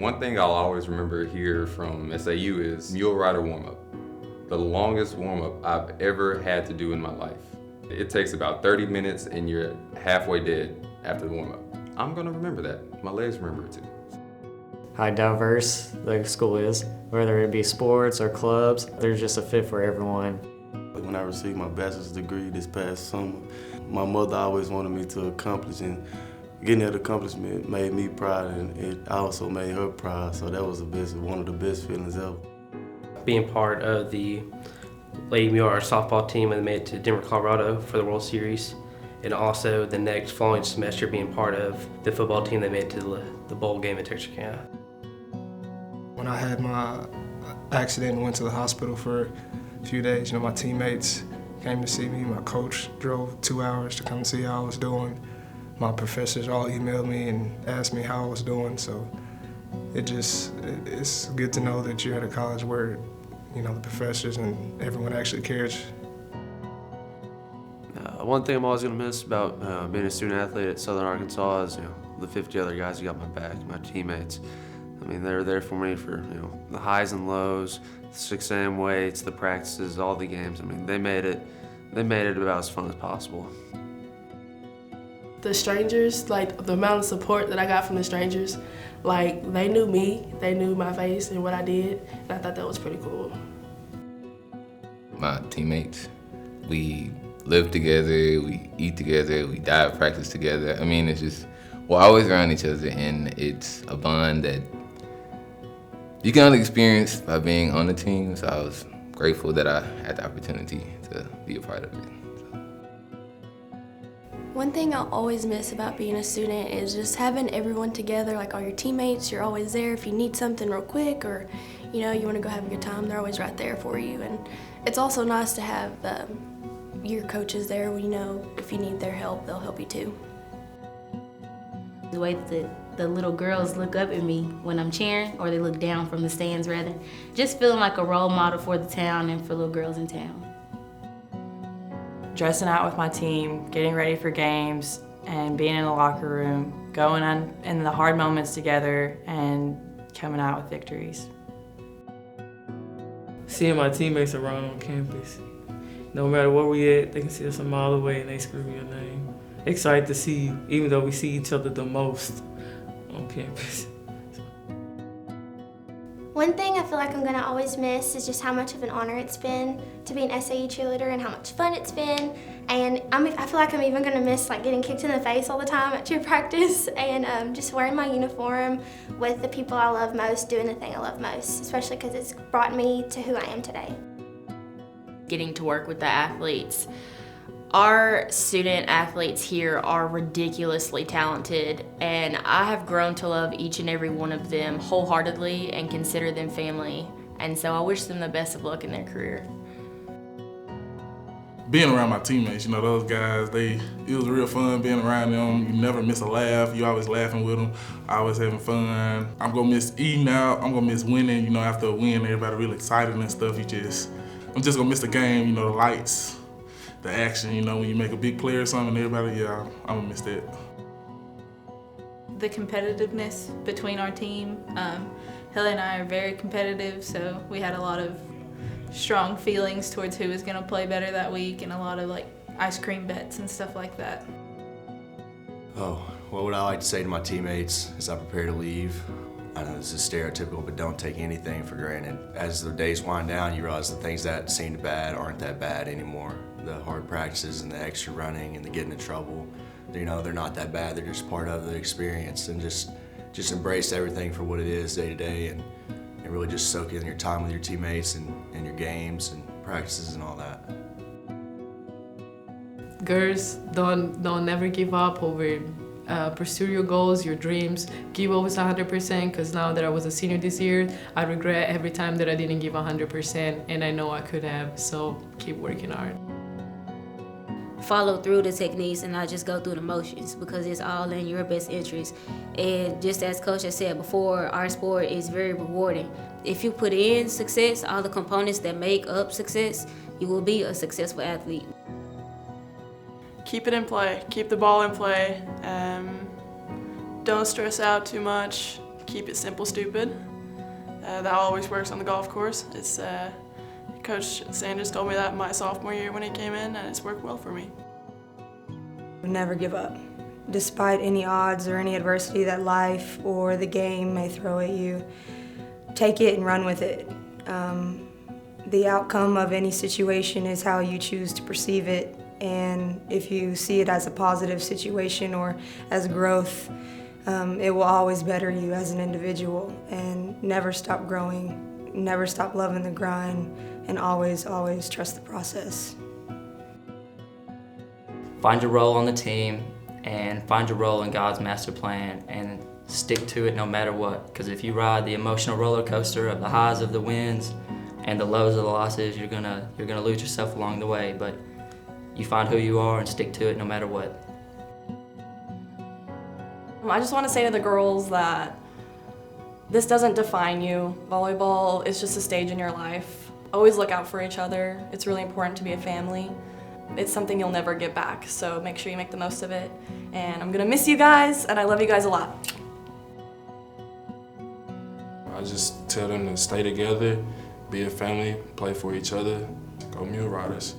One thing I'll always remember here from SAU is mule rider warm-up. The longest warm-up I've ever had to do in my life. It takes about 30 minutes and you're halfway dead after the warm-up. I'm gonna remember that. My legs remember it too. How diverse the school is, whether it be sports or clubs, there's just a fit for everyone. When I received my bachelor's degree this past summer, my mother always wanted me to accomplish, and getting that accomplishment made me proud, and it also made her proud, so that was one of the best feelings ever. Being part of the Lady Mule Rider softball team when they made it to Denver, Colorado for the World Series, and also the next following semester being part of the football team that made it to the bowl game in Texarkana. When I had my accident and went to the hospital for a few days, my teammates came to see me. My coach drove 2 hours to come see how I was doing. My professors all emailed me and asked me how I was doing. So it's good to know that you're at a college where, the professors and everyone actually cares. One thing I'm always going to miss about being a student athlete at Southern Arkansas is, the 50 other guys who got my back, my teammates. I mean, they were there for me for, the highs and lows, the 6 a.m. weights, the practices, all the games. I mean, they made it about as fun as possible. The strangers, the amount of support that I got from the strangers, they knew me, they knew my face and what I did, and I thought that was pretty cool. My teammates, we live together, we eat together, we dive practice together. I mean, it's just, we're always around each other, and it's a bond that you can only experience by being on the team, so I was grateful that I had the opportunity to be a part of it. One thing I'll always miss about being a student is just having everyone together, all your teammates. You're always there if you need something real quick, or you want to go have a good time, they're always right there for you. And it's also nice to have your coaches there when if you need their help, they'll help you too. The way that the little girls look up at me when I'm cheering, or they look down from the stands rather, just feeling like a role model for the town and for little girls in town. Dressing out with my team, getting ready for games, and being in the locker room, going on in the hard moments together, and coming out with victories. Seeing my teammates around on campus. No matter where we at, they can see us a mile away and they scream your name. Excited to see you, even though we see each other the most on campus. One thing I feel like I'm gonna always miss is just how much of an honor it's been to be an SAU cheerleader and how much fun it's been. And I feel like I'm even gonna miss getting kicked in the face all the time at cheer practice, and just wearing my uniform with the people I love most, doing the thing I love most, especially because it's brought me to who I am today. Getting to work with the athletes. Our student athletes here are ridiculously talented, and I have grown to love each and every one of them wholeheartedly and consider them family. And so I wish them the best of luck in their career. Being around my teammates, those guys, it was real fun being around them. You never miss a laugh. You always laughing with them, always having fun. I'm gonna miss eating out. I'm gonna miss winning. After a win, everybody really excited and stuff. I'm just gonna miss the game, the lights, the action, when you make a big play or something, everybody, I'm gonna miss that. The competitiveness between our team. Haley and I are very competitive, so we had a lot of strong feelings towards who was gonna play better that week, and a lot of ice cream bets and stuff like that. Oh, what would I like to say to my teammates as I prepare to leave? I know this is stereotypical, but don't take anything for granted. As the days wind down, you realize the things that seemed bad aren't that bad anymore. The hard practices and the extra running and the getting in trouble, they're not that bad. They're just part of the experience, and just embrace everything for what it is day to day, and really just soak in your time with your teammates and your games and practices and all that. Girls, don't never give up over pursue your goals, your dreams, give always 100%, because now that I was a senior this year, I regret every time that I didn't give 100%, and I know I could have, so keep working hard. Follow through the techniques and not just go through the motions, because it's all in your best interest. And just as Coach has said before, our sport is very rewarding. If you put in success, all the components that make up success, you will be a successful athlete. Keep it in play, keep the ball in play. Don't stress out too much. keep it simple, stupid. That always works on the golf course. It's Coach Sanders told me that my sophomore year when he came in, and it's worked well for me. Never give up. Despite any odds or any adversity that life or the game may throw at you, take it and run with it. The outcome of any situation is how you choose to perceive it, and if you see it as a positive situation or as growth, it will always better you as an individual. And never stop growing, never stop loving the grind, and always, always trust the process. Find your role on the team and find your role in God's master plan and stick to it no matter what. Because if you ride the emotional roller coaster of the highs of the wins and the lows of the losses, you're gonna lose yourself along the way. But you find who you are and stick to it no matter what. I just want to say to the girls that this doesn't define you. Volleyball is just a stage in your life. Always look out for each other. It's really important to be a family. It's something you'll never get back, so make sure you make the most of it. And I'm gonna miss you guys, and I love you guys a lot. I just tell them to stay together, be a family, play for each other, go Mule Riders.